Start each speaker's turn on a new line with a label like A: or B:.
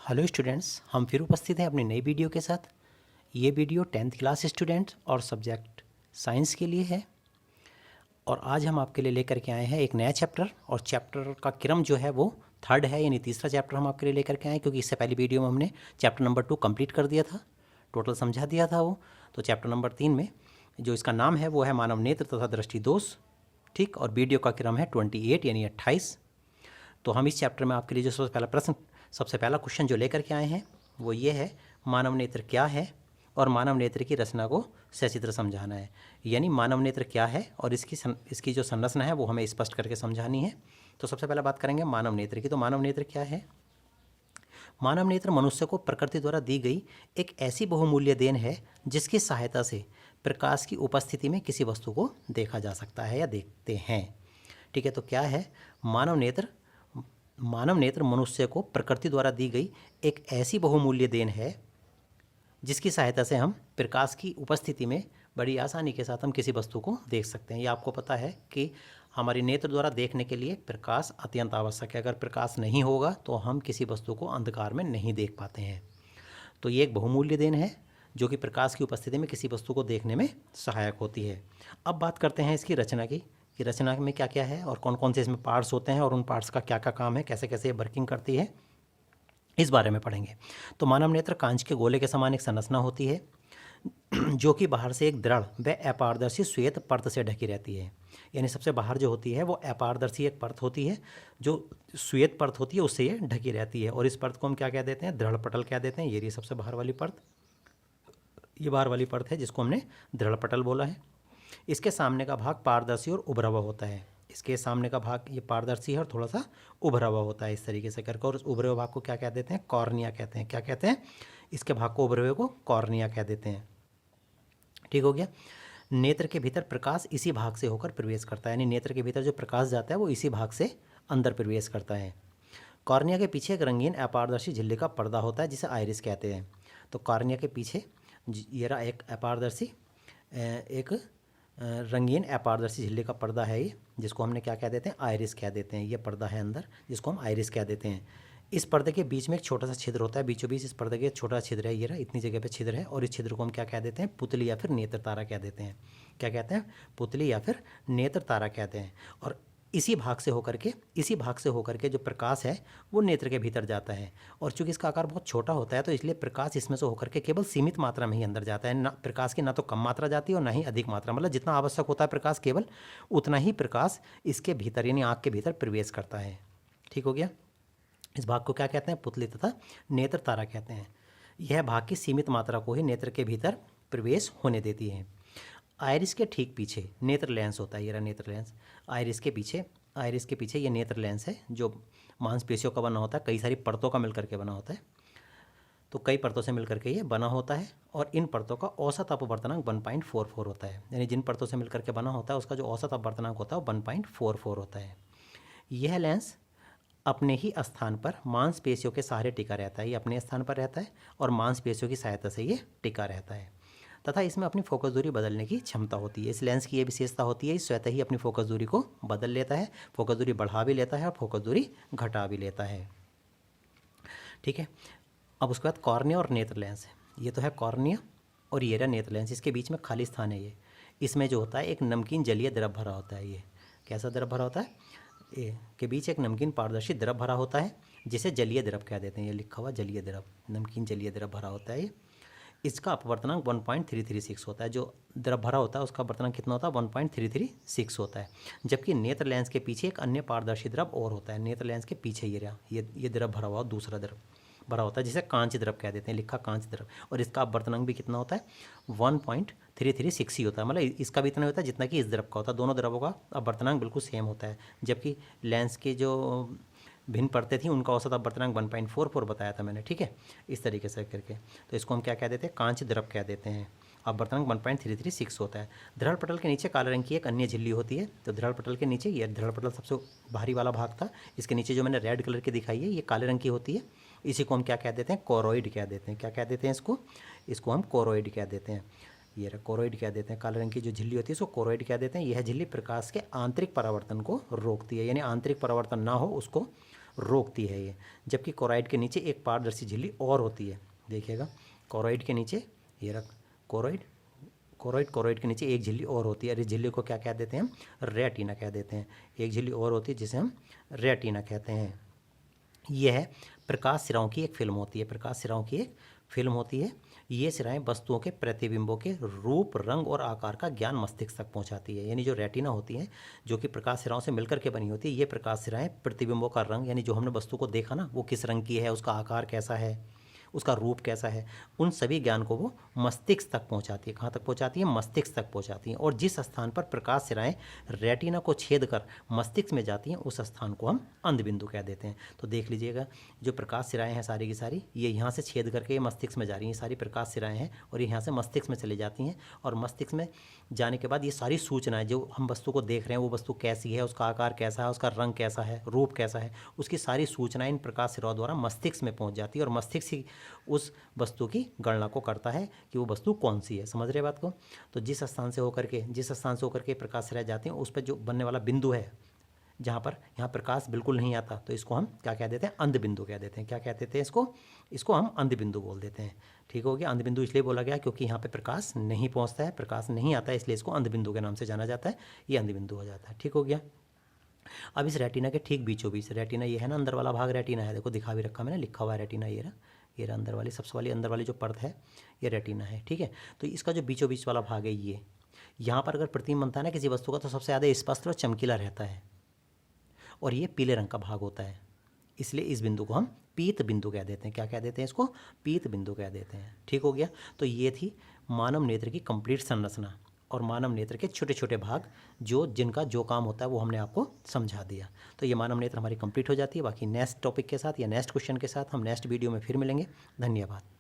A: Hello students, हम फिर उपस्थित हैं अपनी नई वीडियो के साथ। ये वीडियो 10th क्लास स्टूडेंट्स और सब्जेक्ट साइंस के लिए है और आज हम आपके लिए लेकर के आए हैं एक नया चैप्टर। और चैप्टर का क्रम जो है वो थर्ड है, यानी तीसरा चैप्टर हम आपके लिए लेकर के आए हैं, क्योंकि इससे पहली वीडियो में हमने चैप्टर नंबर 2 कंप्लीट कर दिया था, टोटल समझा दिया था वो। तो चैप्टर नंबर 3 में जो इसका नाम है वो है मानव नेत्र तथा दृष्टि दोष, ठीक। और वीडियो का क्रम है 28 यानी 28। तो हम इस चैप्टर में आपके लिए जो सबसे पहला क्वेश्चन जो लेकर के आए हैं वो ये है, मानव नेत्र क्या है और मानव नेत्र की रचना को सचित्र समझाना है। यानी मानव नेत्र क्या है और इसकी जो संरचना है वो हमें स्पष्ट करके समझानी है। तो सबसे पहले बात करेंगे मानव नेत्र की। तो मानव नेत्र क्या है? मानव नेत्र मनुष्य को प्रकृति द्वारा दी गई एक ऐसी बहुमूल्य देन है जिसकी सहायता से प्रकाश की उपस्थिति में किसी वस्तु को देखा जा सकता है या देखते हैं, ठीक है। तो क्या है मानव नेत्र? मानव नेत्र मनुष्य को प्रकृति द्वारा दी गई एक ऐसी बहुमूल्य देन है जिसकी सहायता से हम प्रकाश की उपस्थिति में बड़ी आसानी के साथ हम किसी वस्तु को देख सकते हैं। ये आपको पता है कि हमारी नेत्र द्वारा देखने के लिए प्रकाश अत्यंत आवश्यक है। अगर प्रकाश नहीं होगा तो हम किसी वस्तु को अंधकार में नहीं देख पाते हैं। तो ये एक बहुमूल्य देन है जो कि प्रकाश की उपस्थिति में किसी वस्तु को देखने में सहायक होती है। अब बात करते हैं इसकी रचना की, कि रचना में क्या क्या है और कौन कौन से इसमें पार्ट्स होते हैं और उन पार्ट्स का क्या क्या काम है, कैसे कैसे ये वर्किंग करती है, इस बारे में पढ़ेंगे। तो मानव नेत्र कांच के गोले के समान एक संरचना होती है जो कि बाहर से एक दृढ़ व अपारदर्शी श्वेत परत से ढकी रहती है। यानी सबसे बाहर जो होती है वो अपारदर्शी एक परत होती है, जो श्वेत परत होती है उससे ये ढकी रहती है। और इस परत को हम क्या कह देते हैं? दृढ़ पटल कह देते हैं। ये रही सबसे बाहर वाली परत, ये बाहर वाली परत है जिसको हमने दृढ़ पटल बोला है। इसके सामने का भाग पारदर्शी और उभरा हुआ होता है। इसके सामने का भाग ये पारदर्शी है और थोड़ा सा उभरा हुआ होता है, इस तरीके से करके। और उस उभरे हुए भाग को क्या कह देते हैं? कॉर्निया कहते हैं। क्या कहते हैं? इसके भाग को, उभरे हुए को कॉर्निया कह देते हैं, ठीक हो गया। नेत्र के भीतर प्रकाश इसी भाग से होकर प्रवेश करता है, यानी नेत्र के भीतर जो प्रकाश जाता है वो इसी भाग से अंदर प्रवेश करता है। कॉर्निया के पीछे एक रंगीन अपारदर्शी झिल्ली का पर्दा होता है जिसे आइरिस कहते हैं। तो कॉर्निया के पीछे ये रहा एक अपारदर्शी, एक रंगीन अपारदर्शी झिल्ली का पर्दा है ये, जिसको हमने क्या कह देते हैं? आइरिस कह देते हैं। ये पर्दा है अंदर जिसको हम आइरिस कह देते हैं। इस पर्दे के बीच में एक छोटा सा छिद्र होता है, बीचों बीच इस पर्दे के छोटा छिद्र है, ये रहा, इतनी जगह पे छिद्र है। और इस छिद्र को हम क्या कह देते हैं? पुतली या फिर नेत्र तारा कह देते हैं। क्या कहते हैं? पुतली या फिर नेत्र तारा कहते हैं। और इसी भाग से होकर के जो प्रकाश है वो नेत्र के भीतर जाता है। और चूंकि इसका आकार बहुत छोटा होता है तो इसलिए प्रकाश इसमें से होकर के केवल सीमित मात्रा में ही अंदर जाता है। ना प्रकाश की ना तो कम मात्रा जाती है और ना ही अधिक मात्रा, मतलब जितना आवश्यक होता है प्रकाश केवल उतना ही प्रकाश इसके भीतर यानी आँख के भीतर प्रवेश करता है, ठीक हो गया। इस भाग को क्या कहते हैं? पुतली तथा नेत्र तारा कहते हैं। यह भाग की सीमित मात्रा को ही नेत्र के भीतर प्रवेश होने देती है। आइरिस के ठीक पीछे नेत्र लेंस होता है, ये रहा नेत्र लेंस। आइरिस के पीछे ये नेत्र लेंस है जो मांसपेशियों का बना होता है, कई सारी परतों का मिलकर के बना होता है। तो कई परतों से मिलकर के ये बना होता है और इन परतों का औसत अपवर्तनांक 1.44 होता है। यानी जिन परतों से मिलकर के बना होता है उसका जो औसत अपवर्तनांक होता है वो 1.44 होता है। यह लेंस अपने ही स्थान पर मांसपेशियों के सहारे टिका रहता है। ये अपने स्थान पर रहता है और मांसपेशियों की सहायता से ये टिका रहता है तथा इसमें अपनी फोकस दूरी बदलने की क्षमता होती है। इस लेंस की ये विशेषता होती है, स्वतः ही अपनी फोकस दूरी को बदल लेता है, फोकस दूरी बढ़ा भी लेता है और फोकस दूरी घटा भी लेता है, ठीक है। अब उसके बाद कॉर्निया और नेत्र लेंस है। ये तो है कॉर्निया और ये रहा नेत्र लेंस। इसके बीच में खाली स्थान है। ये इसमें जो होता है एक नमकीन जलीय द्रव भरा होता है। ये कैसा द्रव भरा होता है? ए के बीच एक नमकीन पारदर्शी द्रव भरा होता है जिसे जलीय द्रव कह देते हैं। ये लिखा हुआ जलीय द्रव, नमकीन जलीय द्रव भरा होता है ये। इसका अपवर्तनांक 1.336 होता है। जो द्रव भरा होता है उसका अपवर्तनांक कितना होता है? 1.336 होता है। जबकि नेत्र लेंस के पीछे एक अन्य पारदर्शी द्रव और होता है। नेत्र लेंस के पीछे ये रहा, ये द्रव भरा हुआ, दूसरा द्रव भरा होता है जिसे कांच द्रव कह देते हैं, लिखा कांच द्रव। और इसका अपवर्तनांक भी कितना होता है? 1.336 ही होता है। मतलब इसका भी इतना होता है जितना कि इस द्रव का होता है। दोनों द्रवों का अपवर्तनांक बिल्कुल सेम होता है। जबकि लेंस के जो भिन्न परतें थी उनका औसत अपवर्तनांक 1.44 बताया था मैंने, ठीक है, इस तरीके से करके। तो इसको हम क्या कह देते हैं? कांच द्रव कह देते हैं। अपवर्तनांक 1.336 होता है। दृढ़ पटल के नीचे काले रंग की एक अन्य झिल्ली होती है। तो दृढ़ पटल के नीचे, ये दृढ़ पटल सबसे भारी वाला भाग था, इसके नीचे जो मैंने रेड कलर की दिखाई है ये काले रंग की होती है। इसी को हम क्या कह देते हैं? कोरोइड कह देते हैं। क्या कह देते हैं इसको हम कोरोइड कह देते हैं। ये रहा कोरोइड कह देते हैं। काले रंग की जो झिल्ली होती है इसको कोरोइड कह देते हैं। यह झिल्ली प्रकाश के आंतरिक परावर्तन को रोकती है, यानी आंतरिक परावर्तन ना हो उसको रोकती है ये। जबकि कोरॉइड के नीचे एक पारदर्शी झिल्ली और होती है, देखिएगा कोरॉइड के नीचे, ये रख कोरॉइड के नीचे एक झिल्ली और होती है। अरे झिल्ली को क्या कह देते हैं हम? रेटिना कह देते हैं। एक झिल्ली और होती है जिसे हम रेटिना कहते हैं। यह प्रकाश सिराओं की एक फिल्म होती है, प्रकाश सिराओं की एक फिल्म होती है। ये सिराएं वस्तुओं के प्रतिबिंबों के रूप, रंग और आकार का ज्ञान मस्तिष्क तक पहुंचाती है। यानी जो रेटिना होती है, जो कि प्रकाश सिराओं से मिलकर के बनी होती है, ये प्रकाश सिराएं प्रतिबिंबों का रंग, यानी जो हमने वस्तु को देखा ना, वो किस रंग की है, उसका आकार कैसा है, उसका रूप कैसा है, उन सभी ज्ञान को वो मस्तिष्क तक पहुंचाती है। कहाँ तक पहुंचाती है? मस्तिष्क तक पहुंचाती है। और जिस स्थान पर प्रकाश सिराएं रेटिना को छेद कर मस्तिष्क में जाती हैं, उस स्थान को हम अंधबिंदु कह देते हैं। तो देख लीजिएगा, जो प्रकाश सिराएं हैं सारी की सारी, ये यहाँ से छेद करके ये मस्तिष्क में जा रही हैं, सारी प्रकाश सिराएं हैं, और ये यहाँ से मस्तिष्क में चली जाती हैं। और मस्तिष्क में जाने के बाद ये सारी सूचनाएं, जो हम वस्तु को देख रहे हैं, वो वस्तु कैसी है, उसका आकार कैसा है, उसका रंग कैसा है, रूप कैसा है, उसकी सारी सूचनाएं इन प्रकाश सिराओं द्वारा मस्तिष्क में पहुंच जाती है। और मस्तिष्क ही उस वस्तु की गणना को करता है कि वो वस्तु कौन सी है। समझ रहे बात को? तो जिस स्थान से होकर के प्रकाश सिराएं जाती हैं, उस पर जो बनने वाला बिंदु है, जहाँ पर यहाँ प्रकाश बिल्कुल नहीं आता, तो इसको हम क्या कह देते हैं? अंधबिंदु कह देते हैं। क्या कह देते हैं इसको हम अंधबिंदु बोल देते हैं। ठीक हो गया? अंधबिंदु इसलिए बोला गया क्योंकि यहाँ पे प्रकाश नहीं पहुँचता है, प्रकाश नहीं आता है, इसलिए इसको अंधबिंदु के नाम से जाना जाता है। ये अंधबिंदु हो जाता है। ठीक हो गया? अब इस रेटिना के ठीक बीचों बीच, रेटिना ये है ना, अंदर वाला भाग रेटिना है, देखो दिखा भी रखा मैंने, लिखा हुआ है रेटिना, ये रहा अंदर वाली, सबसे वाली अंदर वाली जो परत है, ये रेटिना है। ठीक है? तो इसका जो बीचों बीच वाला भाग है, ये यहाँ पर अगर प्रतिबिंब बनता है ना किसी वस्तु का, तो सबसे ज़्यादा स्पष्ट और चमकीला रहता है, और ये पीले रंग का भाग होता है। इसलिए इस बिंदु को हम पीत बिंदु कह देते हैं। क्या कह देते हैं? इसको पीत बिंदु कह देते हैं। ठीक हो गया? तो ये थी मानव नेत्र की कंप्लीट संरचना और मानव नेत्र के छोटे छोटे भाग, जिनका जो काम होता है वो हमने आपको समझा दिया। तो ये मानव नेत्र हमारी कंप्लीट हो जाती है। बाकी नेक्स्ट टॉपिक के साथ या नेक्स्ट क्वेश्चन के साथ हम नेक्स्ट वीडियो में फिर मिलेंगे। धन्यवाद।